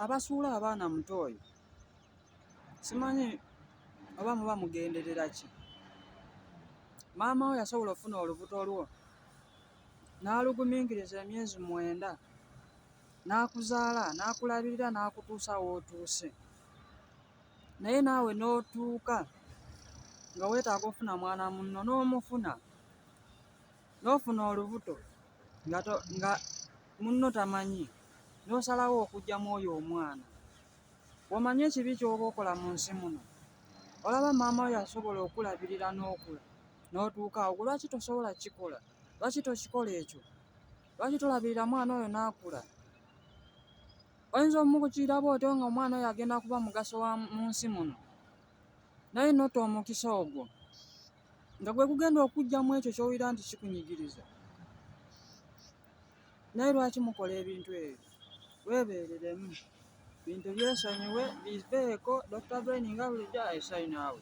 abasuula abaana Mutooyi simanyi oba muba mugenderera ki? Maama wo yasobola okufuna olubuto lwo n'alugumiikiriza emyezi 9 n'akuzaala n'akulabirira n'akutuusa w'otuuse, naye naawe n'otuuka nga weetaaga ofuna mwana munno n'omufuna, n'ofuna olubuto nga munno tamanyi, n'osalawo okuggyamu oyo omwana. Omanyi ekibi ky'oba okola mu nsi muno? Olaba maama wo yasobola okulabirira n'okula n'otuuka awo, lwaki tosobola kikola? Lwaki tokikola ekyo? Lwaki tolabirira mwana oyo n'akula? Oyinza omukukira bw'otyo nga omwana oyo agenda kuba mugaso mu nsi muno, naye notta omukisa ogwo nga gwe gugenda okuggyamu ekyo ky'owulira nti kikunyigiriza. Naye lwaki mukola ebintu ebyo? Weebeereremu, bintu byesonyiwe, biveeko. Dr. Brain nga bulijjo ayesaayi naawe.